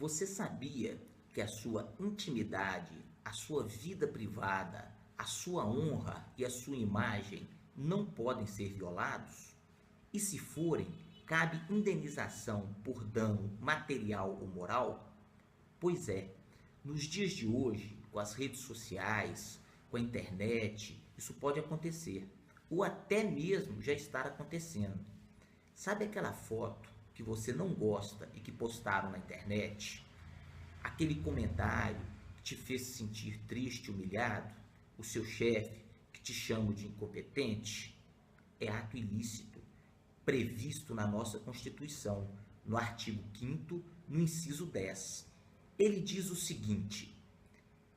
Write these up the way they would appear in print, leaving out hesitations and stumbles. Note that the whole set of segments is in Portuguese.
Você sabia que a sua intimidade, a sua vida privada, a sua honra e a sua imagem não podem ser violados? E se forem, cabe indenização por dano material ou moral? Pois é, nos dias de hoje, com as redes sociais, com a internet, isso pode acontecer, ou até mesmo já estar acontecendo. Sabe aquela foto que você não gosta e que postaram na internet? Aquele comentário que te fez se sentir triste e humilhado? O seu chefe que te chama de incompetente? É ato ilícito, previsto na nossa Constituição, no artigo 5º, no inciso 10. Ele diz o seguinte: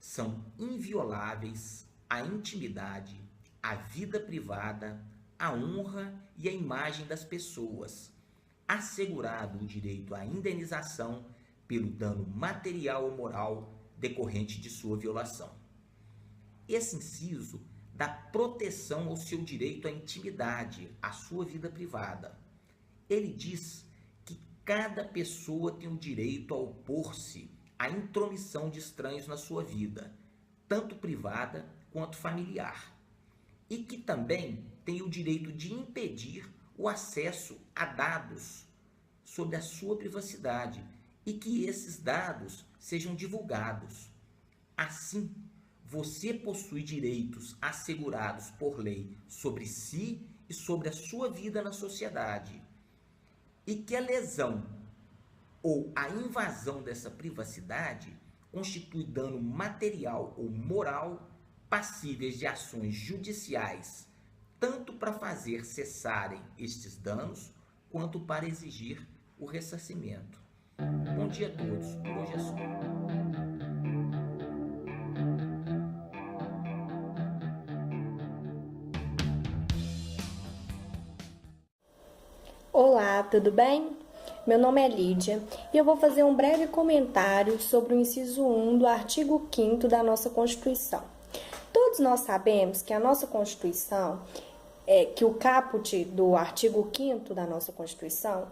são invioláveis a intimidade, a vida privada, a honra e a imagem das pessoas, assegurado o direito à indenização pelo dano material ou moral decorrente de sua violação. Esse inciso dá proteção ao seu direito à intimidade, à sua vida privada. Ele diz que cada pessoa tem o direito a opor-se à intromissão de estranhos na sua vida, tanto privada quanto familiar, e que também tem o direito de impedir o acesso a dados sobre a sua privacidade e que esses dados sejam divulgados. Assim, você possui direitos assegurados por lei sobre si e sobre a sua vida na sociedade, e que a lesão ou a invasão dessa privacidade constitui dano material ou moral passíveis de ações judiciais, tanto para fazer cessarem estes danos, quanto para exigir o ressarcimento. Bom dia a todos, por hoje é só. Olá, tudo bem? Meu nome é Lídia e eu vou fazer um breve comentário sobre o inciso 1 do artigo 5º da nossa Constituição. Todos nós sabemos que a nossa Constituição, que o caput do artigo 5º da nossa Constituição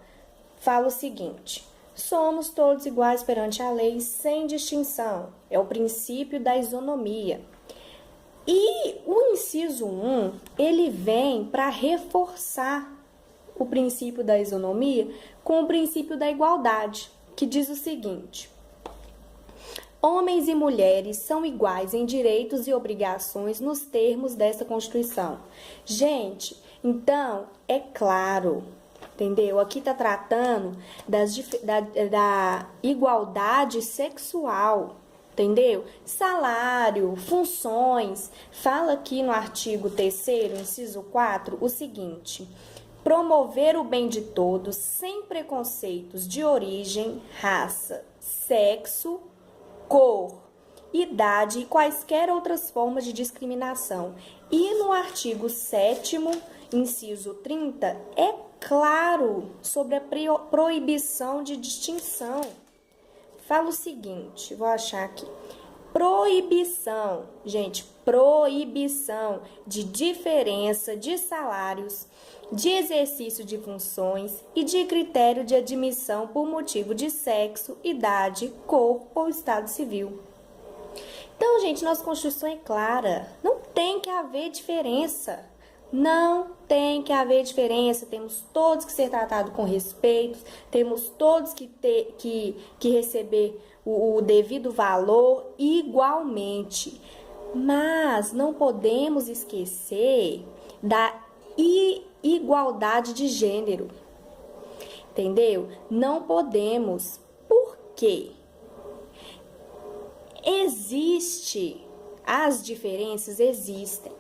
fala o seguinte: somos todos iguais perante a lei, sem distinção. É o princípio da isonomia. E o inciso 1, ele vem para reforçar o princípio da isonomia com o princípio da igualdade, que diz o seguinte: homens e mulheres são iguais em direitos e obrigações nos termos desta Constituição. Gente, então, é claro, entendeu? Aqui está tratando da igualdade sexual, entendeu? Salário, funções. Fala aqui no artigo 3º, inciso 4, o seguinte: promover o bem de todos, sem preconceitos de origem, raça, sexo, cor, idade e quaisquer outras formas de discriminação. E no artigo 7º, inciso 30, é claro sobre a proibição de distinção. Fala o seguinte, vou achar aqui: proibição, gente, proibição de diferença de salários, de exercício de funções e de critério de admissão por motivo de sexo, idade, cor ou estado civil. Então, gente, nossa Constituição é clara, não tem que haver diferença. Não tem que haver diferença, temos todos que ser tratados com respeito, temos todos que receber o devido valor igualmente. Mas não podemos esquecer da igualdade de gênero, entendeu? Não podemos. Por quê? As diferenças existem.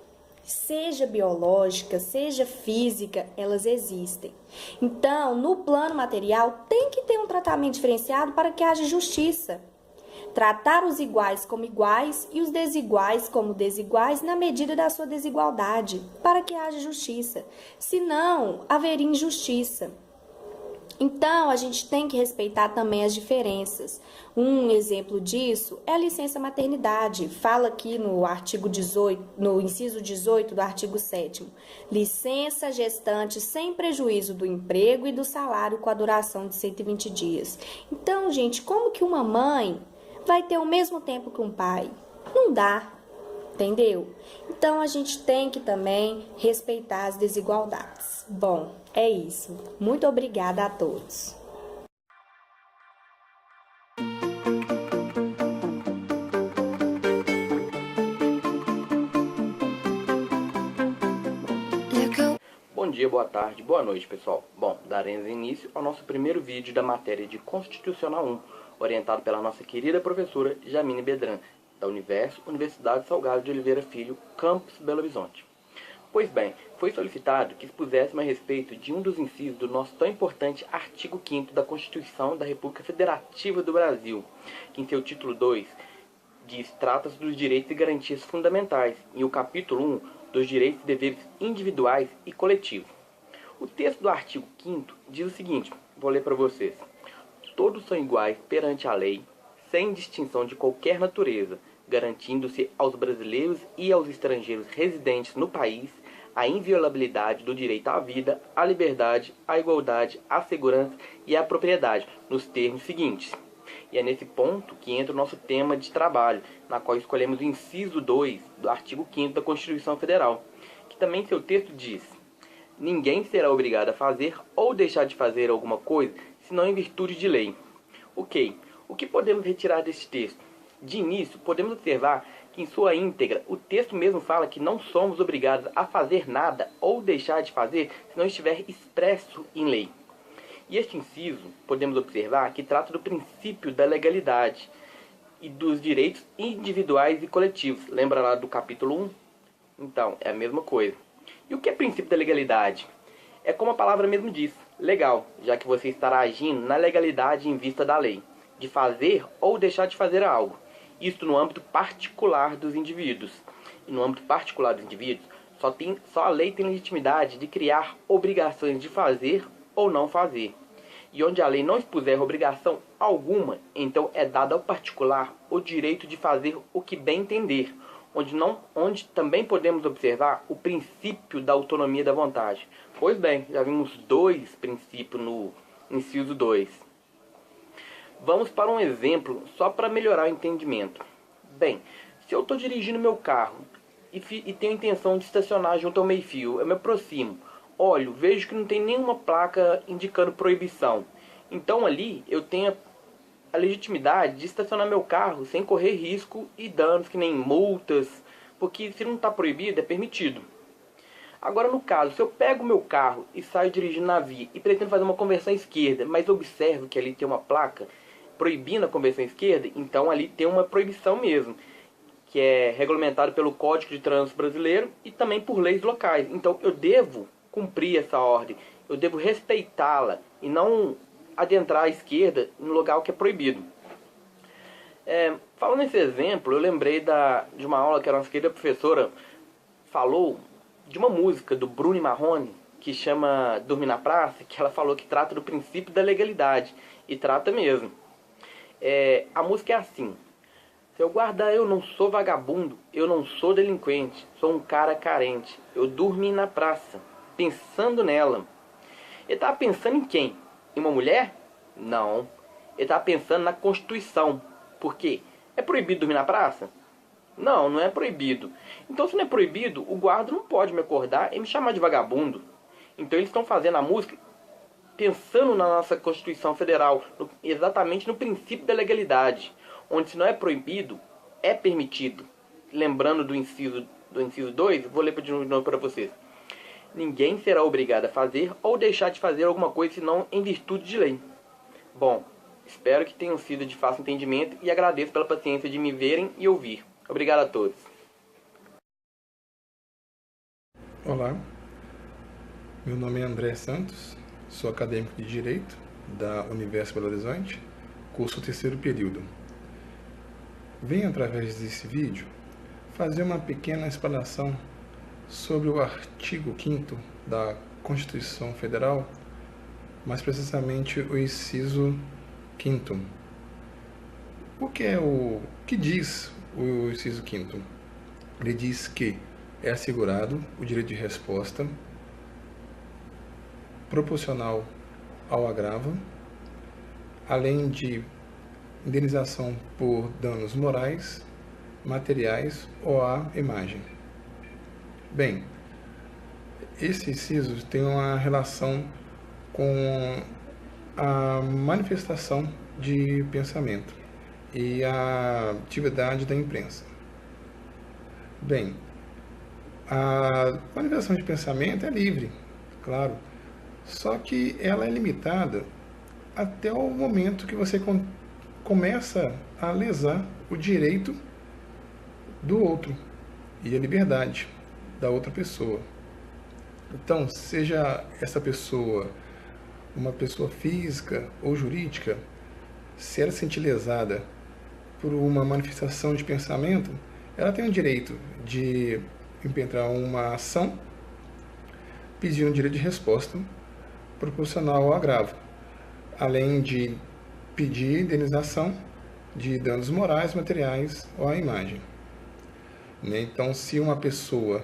Seja biológica, seja física, elas existem. Então, no plano material, tem que ter um tratamento diferenciado para que haja justiça. Tratar os iguais como iguais e os desiguais como desiguais na medida da sua desigualdade, para que haja justiça. Senão, haveria injustiça. Então, a gente tem que respeitar também as diferenças. Um exemplo disso é a licença maternidade. Fala aqui no artigo 18, no inciso 18 do artigo 7º. Licença gestante sem prejuízo do emprego e do salário com a duração de 120 dias. Então, gente, como que uma mãe vai ter o mesmo tempo que um pai? Não dá. Entendeu? Então, a gente tem que também respeitar as desigualdades. Bom, é isso. Muito obrigada a todos. Bom dia, boa tarde, boa noite, pessoal. Bom, daremos início ao nosso primeiro vídeo da matéria de Constitucional 1, orientado pela nossa querida professora Jamine Bedran, da Universo, Universidade Salgado de Oliveira Filho, Campus Belo Horizonte. Pois bem, foi solicitado que expuséssemos a respeito de um dos incisos do nosso tão importante artigo 5º da Constituição da República Federativa do Brasil, que em seu título 2 diz: trata-se dos direitos e garantias fundamentais, e o capítulo 1 dos direitos e deveres individuais e coletivos. O texto do artigo 5º diz o seguinte, vou ler para vocês: todos são iguais perante a lei, sem distinção de qualquer natureza, garantindo-se aos brasileiros e aos estrangeiros residentes no país a inviolabilidade do direito à vida, à liberdade, à igualdade, à segurança e à propriedade, nos termos seguintes. E é nesse ponto que entra o nosso tema de trabalho, na qual escolhemos o inciso 2 do artigo 5º da Constituição Federal, que também seu texto diz: ninguém será obrigado a fazer ou deixar de fazer alguma coisa, senão em virtude de lei. Ok, o que podemos retirar deste texto? De início, podemos observar que em sua íntegra, o texto mesmo fala que não somos obrigados a fazer nada ou deixar de fazer se não estiver expresso em lei. E este inciso, podemos observar que trata do princípio da legalidade e dos direitos individuais e coletivos. Lembra lá do capítulo 1? Então, é a mesma coisa. E o que é princípio da legalidade? É como a palavra mesmo diz, legal, já que você estará agindo na legalidade em vista da lei, de fazer ou deixar de fazer algo. Isto no âmbito particular dos indivíduos. E no âmbito particular dos indivíduos, só a lei tem legitimidade de criar obrigações de fazer ou não fazer. E onde a lei não expuser obrigação alguma, então é dado ao particular o direito de fazer o que bem entender, onde também podemos observar o princípio da autonomia da vontade. Pois bem, já vimos 2 princípios no inciso 2. Vamos para um exemplo, só para melhorar o entendimento. Bem, se eu estou dirigindo meu carro e tenho a intenção de estacionar junto ao meio-fio, eu me aproximo, olho, vejo que não tem nenhuma placa indicando proibição. Então ali eu tenho a legitimidade de estacionar meu carro sem correr risco e danos, que nem multas, porque se não está proibido, é permitido. Agora, no caso, se eu pego meu carro e saio dirigindo na via e pretendo fazer uma conversão à esquerda, mas observo que ali tem uma placa proibindo a conversão à esquerda, então ali tem uma proibição mesmo, que é regulamentado pelo Código de Trânsito Brasileiro e também por leis locais. Então eu devo cumprir essa ordem, eu devo respeitá-la e não adentrar à esquerda no lugar que é proibido. Falando nesse exemplo, eu lembrei de uma aula que a nossa querida professora falou de uma música do Bruno e Marrone, que chama Dormir na Praça, que ela falou que trata do princípio da legalidade, e trata mesmo. A música é assim: seu guarda, eu não sou vagabundo, eu não sou delinquente, sou um cara carente, eu dormi na praça, pensando nela. Ele estava pensando em quem? Em uma mulher? Não. Ele estava pensando na Constituição. Por quê? É proibido dormir na praça? Não, não é proibido. Então, se não é proibido, o guarda não pode me acordar e me chamar de vagabundo. Então, eles estão fazendo a música pensando na nossa Constituição Federal, exatamente no princípio da legalidade, onde se não é proibido, é permitido. Lembrando do inciso 2, vou ler de novo para vocês. Ninguém será obrigado a fazer ou deixar de fazer alguma coisa senão em virtude de lei. Bom, espero que tenham sido de fácil entendimento e agradeço pela paciência de me verem e ouvir. Obrigado a todos. Olá, meu nome é André Santos, sou acadêmico de Direito da Universo Belo Horizonte, curso 3º período. Venho, através desse vídeo, fazer uma pequena explanação sobre o artigo 5º da Constituição Federal, mais precisamente o inciso 5º. O que diz o inciso 5º? Ele diz que é assegurado o direito de resposta proporcional ao agravo, além de indenização por danos morais, materiais ou à imagem. Bem, esse inciso tem uma relação com a manifestação de pensamento e a atividade da imprensa. Bem, a manifestação de pensamento é livre, claro, só que ela é limitada até o momento que você começa a lesar o direito do outro e a liberdade da outra pessoa. Então, seja essa pessoa uma pessoa física ou jurídica, se ela se sentir lesada por uma manifestação de pensamento, ela tem o direito de impetrar uma ação pedindo direito de resposta proporcional ao agravo, além de pedir indenização de danos morais, materiais ou à imagem. Então, se uma pessoa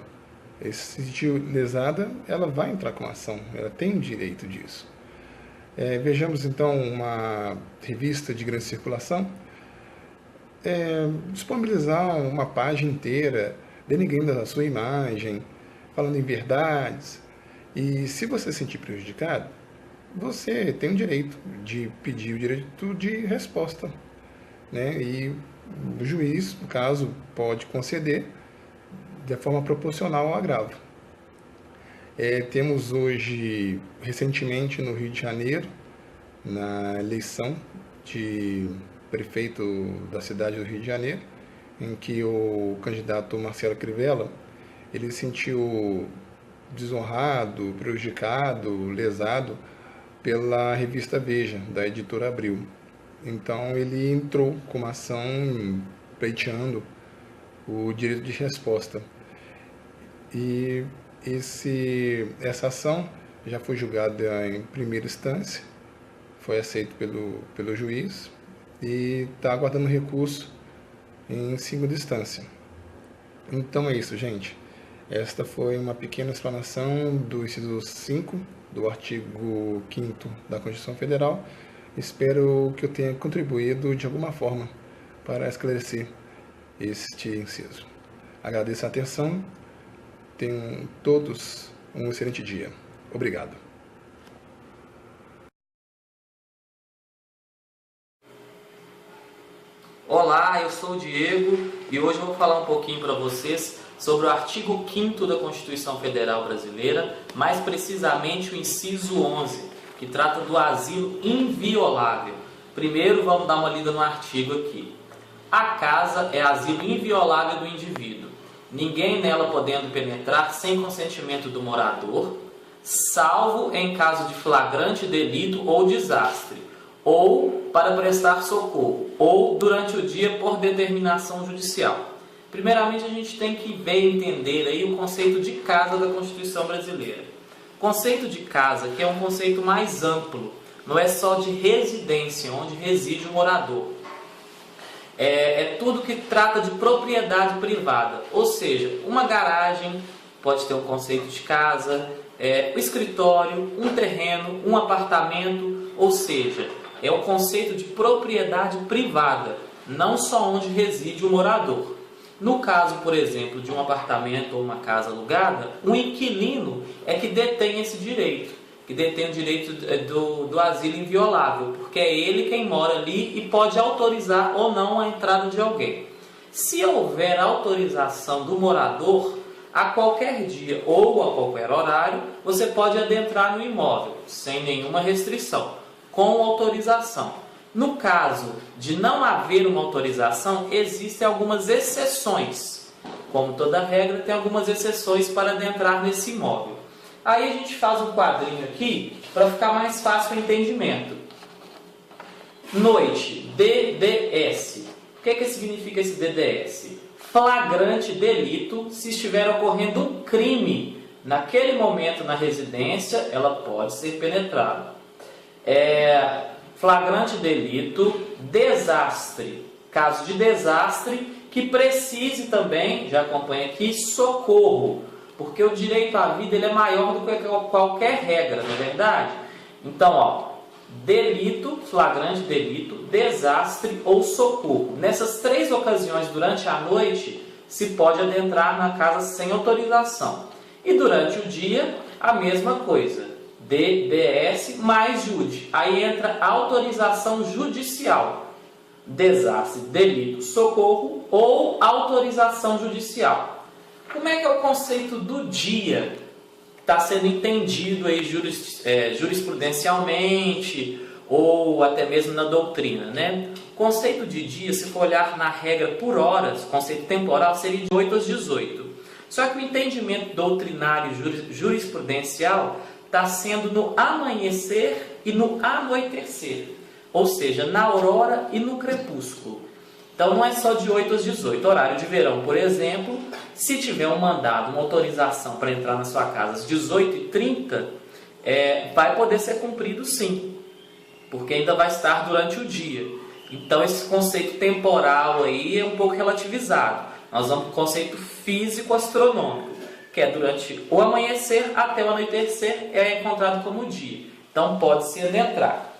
se sentiu lesada, ela vai entrar com a ação, ela tem o direito disso. Vejamos então uma revista de grande circulação disponibilizar uma página inteira denegrindo a sua imagem, falando em verdades. E se você se sentir prejudicado, você tem o direito de pedir o direito de resposta, né? E o juiz, no caso, pode conceder de forma proporcional ao agravo. Temos hoje, recentemente, no Rio de Janeiro, na eleição de prefeito da cidade do Rio de Janeiro, em que o candidato Marcelo Crivella, ele se sentiu desonrado, prejudicado, lesado pela revista Veja, da editora Abril. Então ele entrou com uma ação pleiteando o direito de resposta. E essa ação já foi julgada em primeira instância, foi aceito pelo juiz e está aguardando recurso em segunda instância. Então é isso, gente. Esta foi uma pequena explanação do inciso 5 do artigo 5º da Constituição Federal. Espero que eu tenha contribuído de alguma forma para esclarecer este inciso. Agradeço a atenção. Tenham todos um excelente dia. Obrigado. Olá, eu sou o Diego e hoje eu vou falar um pouquinho para vocês sobre o artigo 5º da Constituição Federal Brasileira, mais precisamente o inciso 11, que trata do asilo inviolável. Primeiro vamos dar uma lida no artigo aqui. A casa é asilo inviolável do indivíduo, ninguém nela podendo penetrar sem consentimento do morador, salvo em caso de flagrante delito ou desastre, ou para prestar socorro, ou durante o dia por determinação judicial. Primeiramente, a gente tem que ver e entender aí o conceito de casa da Constituição brasileira. O conceito de casa, que é um conceito mais amplo, não é só de residência, onde reside o morador. É tudo que trata de propriedade privada, ou seja, uma garagem pode ter um conceito de casa, um escritório, um terreno, um apartamento, ou seja, é o conceito de propriedade privada, não só onde reside o morador. No caso, por exemplo, de um apartamento ou uma casa alugada, um inquilino é que detém esse direito, que detém o direito do asilo inviolável, porque é ele quem mora ali e pode autorizar ou não a entrada de alguém. Se houver autorização do morador, a qualquer dia ou a qualquer horário, você pode adentrar no imóvel, sem nenhuma restrição, com autorização. No caso de não haver uma autorização, existem algumas exceções. Como toda regra, tem algumas exceções para adentrar nesse imóvel. Aí a gente faz um quadrinho aqui para ficar mais fácil o entendimento. Noite, DDS. O que significa esse DDS? Flagrante delito. Se estiver ocorrendo um crime naquele momento na residência, ela pode ser penetrada. flagrante delito, desastre, caso de desastre, que precise também, já acompanha aqui, socorro, porque o direito à vida ele é maior do que qualquer regra, não é verdade? Então, ó, delito, flagrante delito, desastre ou socorro. Nessas 3 ocasiões durante a noite, se pode adentrar na casa sem autorização. E durante o dia, a mesma coisa. DDS mais jude. Aí entra autorização judicial. Desastre, delito, socorro ou autorização judicial. Como é que é o conceito do dia? Está sendo entendido aí jurisprudencialmente ou até mesmo na doutrina, né? O conceito de dia, se for olhar na regra por horas, conceito temporal, seria de 8 às 18. Só que o entendimento doutrinário jurisprudencial está sendo no amanhecer e no anoitecer, ou seja, na aurora e no crepúsculo. Então não é só de 8 às 18. Horário de verão, por exemplo, se tiver um mandado, uma autorização para entrar na sua casa às 18h30, vai poder ser cumprido sim, porque ainda vai estar durante o dia. Então esse conceito temporal aí é um pouco relativizado. Nós vamos para o conceito físico-astronômico, que é durante o amanhecer até o anoitecer, é encontrado como dia. Então pode-se adentrar.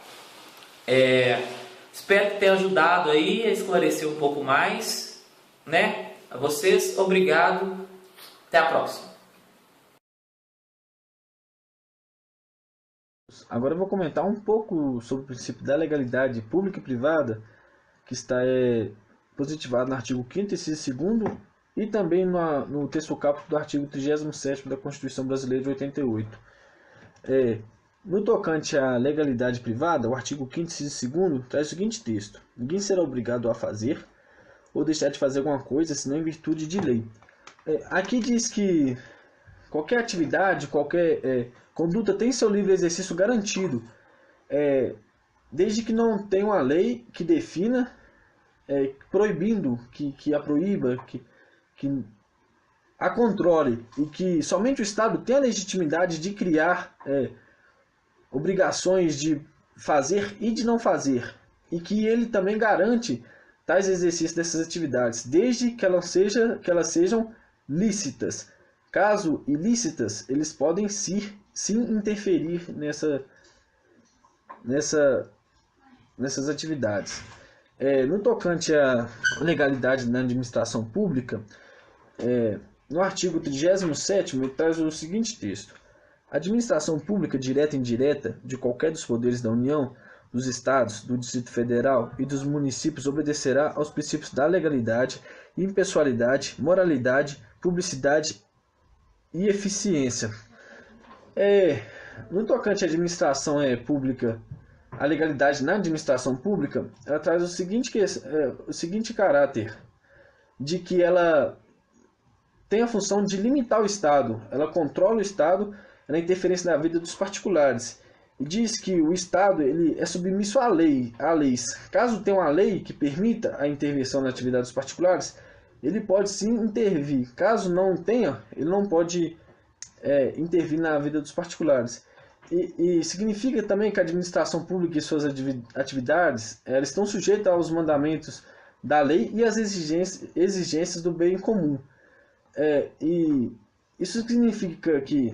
Espero que tenha ajudado aí a esclarecer um pouco mais, né? A vocês, obrigado. Até a próxima. Agora eu vou comentar um pouco sobre o princípio da legalidade pública e privada, que está positivado no artigo 5º, inciso 2º, e também no texto caput do artigo 37º da Constituição Brasileira de 88. No tocante à legalidade privada, o artigo 5º, inciso 2º, traz o seguinte texto: ninguém será obrigado a fazer ou deixar de fazer alguma coisa, senão em virtude de lei. Aqui diz que qualquer atividade, qualquer conduta tem seu livre exercício garantido, desde que não tenha uma lei que defina, proibindo, que a proíba, que a controle, e que somente o Estado tem a legitimidade de criar obrigações de fazer e de não fazer, e que ele também garante tais exercícios dessas atividades, desde que elas sejam lícitas. Caso ilícitas, eles podem sim interferir nessas atividades. No tocante à legalidade na administração pública, no artigo 37º, ele traz o seguinte texto: a administração pública, direta e indireta, de qualquer dos poderes da União, dos Estados, do Distrito Federal e dos municípios obedecerá aos princípios da legalidade, impessoalidade, moralidade, publicidade e eficiência. No tocante à administração pública, a legalidade na administração pública, ela traz o seguinte caráter, de que ela tem a função de limitar o Estado, ela controla o Estado na interferência na vida dos particulares. E diz que o Estado ele é submisso a leis. Caso tenha uma lei que permita a intervenção na atividade dos particulares, ele pode sim intervir. Caso não tenha, ele não pode intervir na vida dos particulares. E significa também que a administração pública e suas atividades elas estão sujeitas aos mandamentos da lei e às exigências do bem comum. E isso significa que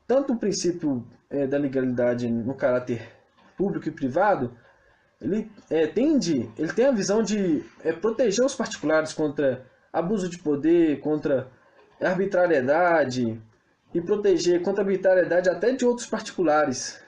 tanto o princípio da legalidade no caráter público e privado, ele tem a visão de proteger os particulares contra abuso de poder, contra arbitrariedade, e proteger contra a arbitrariedade até de outros particulares.